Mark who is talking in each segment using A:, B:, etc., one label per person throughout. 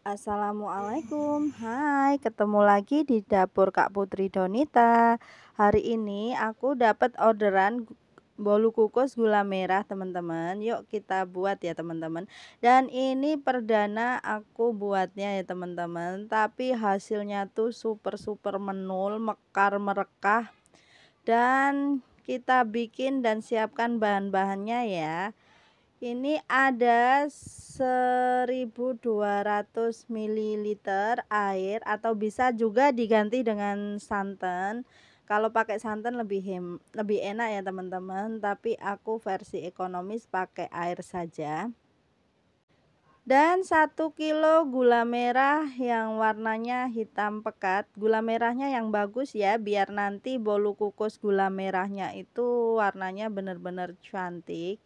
A: Assalamualaikum, hai ketemu lagi di dapur Kak Putri Donita. Hari ini aku dapat orderan bolu kukus gula merah teman-teman. Yuk kita buat ya teman-teman. Dan ini perdana aku buatnya ya teman-teman. Tapi hasilnya tuh super menul, mekar merekah. Dan kita bikin dan siapkan bahan-bahannya ya. Ini ada 1.200 ml air atau bisa juga diganti dengan santan. Kalau pakai santan lebih enak ya teman-teman, tapi aku versi ekonomis pakai air saja. Dan 1 kilo gula merah yang warnanya hitam pekat. Gula merahnya yang bagus ya, biar nanti bolu kukus gula merahnya itu warnanya benar-benar cantik.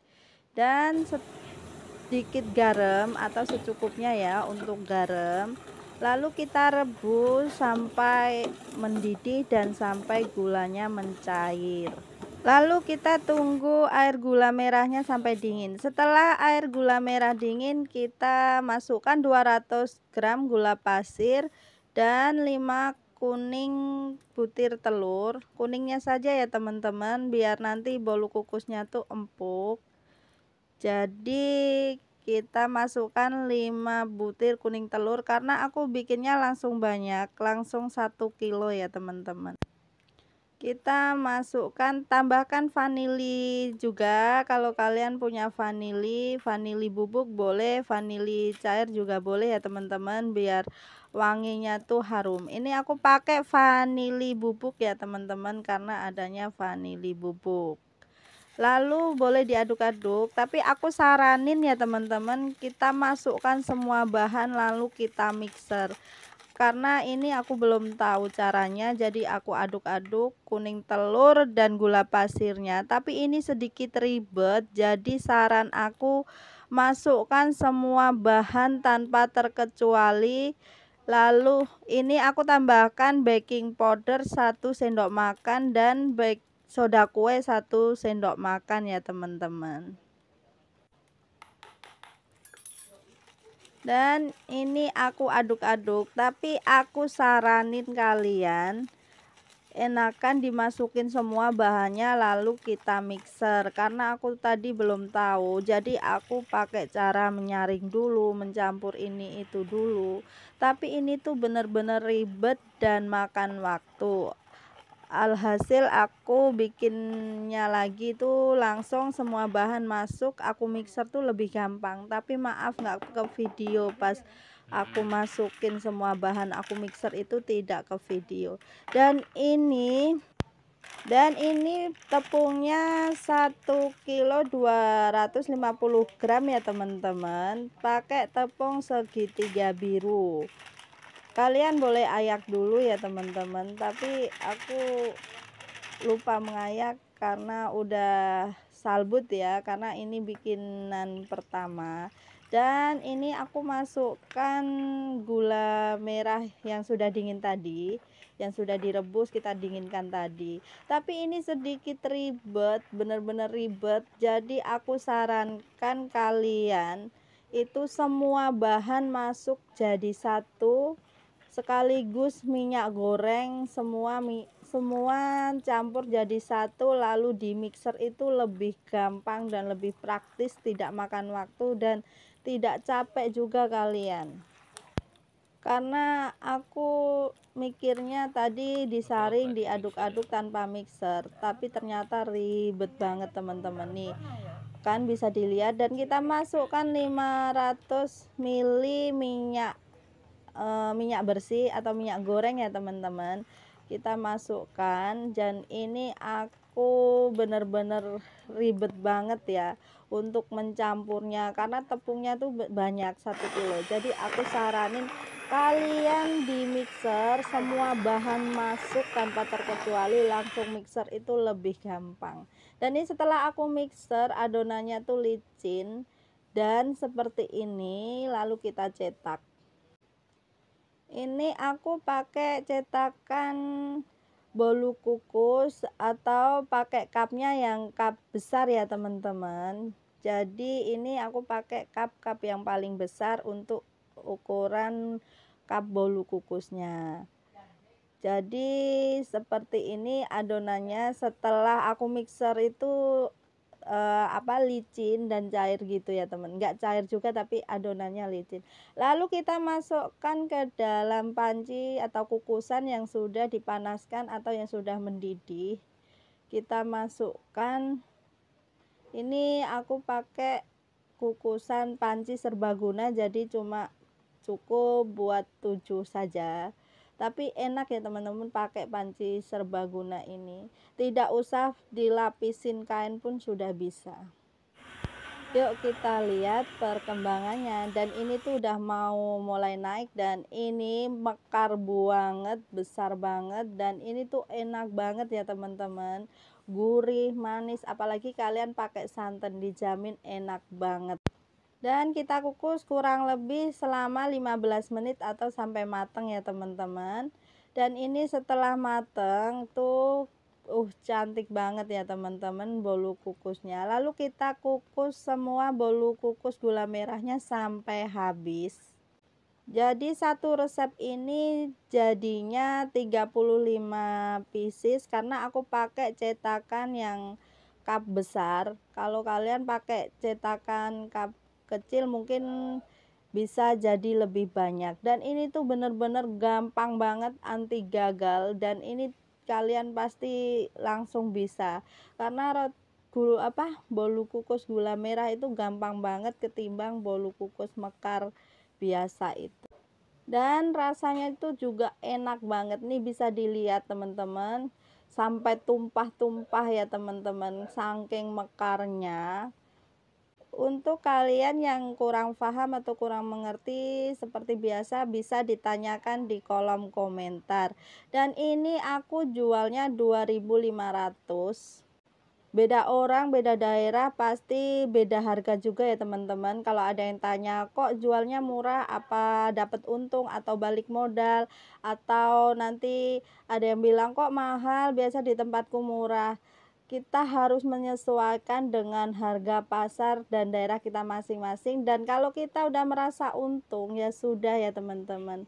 A: Dan sedikit garam atau secukupnya ya untuk garam. Lalu kita rebus sampai mendidih dan sampai gulanya mencair. Lalu kita tunggu air gula merahnya sampai dingin. Setelah air gula merah dingin, kita masukkan 200 gram gula pasir dan 5 kuning butir telur. Kuningnya saja ya teman-teman, biar nanti bolu kukusnya tuh empuk. Jadi kita masukkan 5 butir kuning telur karena aku bikinnya langsung banyak, langsung 1 kilo ya teman-teman. Kita masukkan, tambahkan vanili juga. Kalau kalian punya vanili bubuk boleh, vanili cair juga boleh ya teman-teman, biar wanginya tuh harum. Ini aku pakai vanili bubuk ya teman-teman, karena adanya vanili bubuk. Lalu boleh diaduk-aduk, tapi aku saranin ya teman-teman, kita masukkan semua bahan lalu kita mixer. Karena ini aku belum tahu caranya, jadi aku aduk-aduk kuning telur dan gula pasirnya. Tapi ini sedikit ribet, jadi saran aku masukkan semua bahan tanpa terkecuali. Lalu ini aku tambahkan baking powder 1 sendok makan dan soda kue 1 sendok makan ya teman-teman. Dan ini aku aduk-aduk, tapi aku saranin kalian enakan dimasukin semua bahannya lalu kita mixer, karena aku tadi belum tahu, jadi aku pakai cara menyaring dulu, mencampur ini itu dulu. Tapi ini tuh bener-bener ribet dan makan waktu. Alhasil aku bikinnya lagi tuh langsung semua bahan masuk, aku mixer tuh lebih gampang. Tapi maaf nggak ke video pas aku masukin semua bahan aku mixer itu, tidak ke video. Dan ini tepungnya 1 kilo 250 gram ya teman-teman, pakai tepung segitiga biru. Kalian boleh ayak dulu ya teman-teman, tapi aku lupa mengayak karena udah salbut ya, karena ini bikinan pertama. Dan ini aku masukkan gula merah yang sudah dingin tadi, yang sudah direbus kita dinginkan tadi. Tapi ini sedikit ribet, bener-bener ribet, jadi aku sarankan kalian itu semua bahan masuk jadi satu, sekaligus minyak goreng semua campur jadi satu, lalu di mixer itu lebih gampang dan lebih praktis, tidak makan waktu dan tidak capek juga kalian. Karena aku mikirnya tadi disaring diaduk-aduk tanpa mixer, tapi ternyata ribet banget teman-teman. Nih kan bisa dilihat, dan kita masukkan 500 ml minyak bersih atau minyak goreng ya teman-teman, kita masukkan. Dan ini aku bener-bener ribet banget ya untuk mencampurnya, karena tepungnya tuh banyak 1 kilo. Jadi aku saranin kalian di mixer semua bahan masuk tanpa terkecuali, langsung mixer itu lebih gampang. Dan ini setelah aku mixer, adonannya tuh licin dan seperti ini, lalu kita cetak. Ini aku pakai cetakan bolu kukus atau pakai cupnya yang cup besar ya teman-teman. Jadi ini aku pakai cup yang paling besar untuk ukuran cup bolu kukusnya. Jadi seperti ini adonannya. Setelah aku mixer itu licin dan cair gitu ya teman, nggak cair juga tapi adonannya licin. Lalu kita masukkan ke dalam panci atau kukusan yang sudah dipanaskan atau yang sudah mendidih. Kita masukkan, ini aku pakai kukusan panci serbaguna, jadi cuma cukup buat 7 saja. Tapi enak ya teman-teman pakai panci serbaguna ini, tidak usah dilapisin kain pun sudah bisa. Yuk kita lihat perkembangannya. Dan ini tuh udah mau mulai naik, dan ini mekar banget, besar banget, dan ini tuh enak banget ya teman-teman, gurih manis, apalagi kalian pakai santan dijamin enak banget. Dan kita kukus kurang lebih selama 15 menit atau sampai mateng ya teman-teman. Dan ini setelah mateng tuh cantik banget ya teman-teman bolu kukusnya. Lalu kita kukus semua bolu kukus gula merahnya sampai habis. Jadi satu resep ini jadinya 35 pieces karena aku pakai cetakan yang cup besar. Kalau kalian pakai cetakan cup kecil mungkin bisa jadi lebih banyak. Dan ini tuh bener-bener gampang banget, anti gagal, dan ini kalian pasti langsung bisa karena bolu kukus gula merah itu gampang banget ketimbang bolu kukus mekar biasa itu. Dan rasanya itu juga enak banget nih, bisa dilihat teman-teman, sampai tumpah-tumpah ya teman-teman, saking mekarnya. Untuk kalian yang kurang paham atau kurang mengerti, seperti biasa bisa ditanyakan di kolom komentar. Dan ini aku jualnya 2.500. Beda orang, beda daerah, pasti beda harga juga ya teman-teman. Kalau ada yang tanya kok jualnya murah, apa dapat untung atau balik modal, atau nanti ada yang bilang kok mahal, biasa di tempatku murah. Kita harus menyesuaikan dengan harga pasar dan daerah kita masing-masing. Dan kalau kita udah merasa untung, ya sudah ya teman-teman.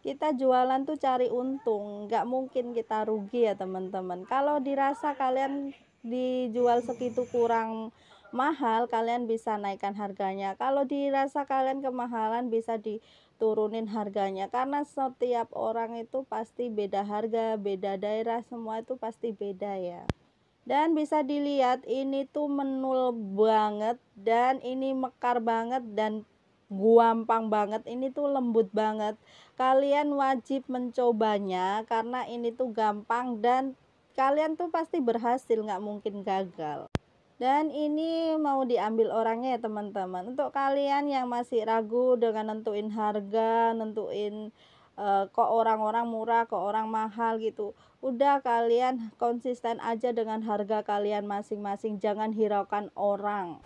A: Kita jualan tuh cari untung, nggak mungkin kita rugi ya teman-teman. Kalau dirasa kalian dijual segitu kurang mahal, kalian bisa naikkan harganya. Kalau dirasa kalian kemahalan, bisa diturunin harganya, karena setiap orang itu pasti beda harga, beda daerah, semua itu pasti beda ya. Dan bisa dilihat ini tuh menul banget, dan ini mekar banget, dan gampang banget, ini tuh lembut banget. Kalian wajib mencobanya karena ini tuh gampang, dan kalian tuh pasti berhasil, nggak mungkin gagal. Dan ini mau diambil orangnya ya teman-teman. Untuk kalian yang masih ragu dengan nentuin harga, nentuin kok orang-orang murah, kok orang mahal gitu, udah kalian konsisten aja dengan harga kalian masing-masing, jangan hiraukan orang.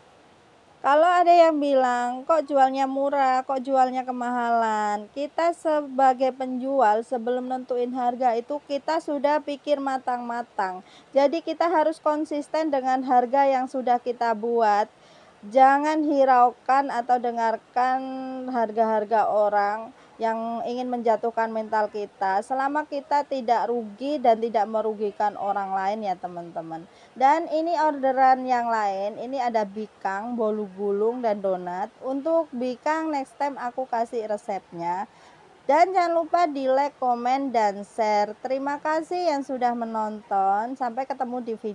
A: Kalau ada yang bilang kok jualnya murah, kok jualnya kemahalan, kita sebagai penjual sebelum nentuin harga itu kita sudah pikir matang-matang. Jadi kita harus konsisten dengan harga yang sudah kita buat. Jangan hiraukan atau dengarkan harga-harga orang yang ingin menjatuhkan mental kita, selama kita tidak rugi dan tidak merugikan orang lain ya teman-teman. Dan ini orderan yang lain, ini ada bikang, bolu gulung, dan donat. Untuk bikang next time aku kasih resepnya. Dan jangan lupa di like, komen, dan share. Terima kasih yang sudah menonton, sampai ketemu di video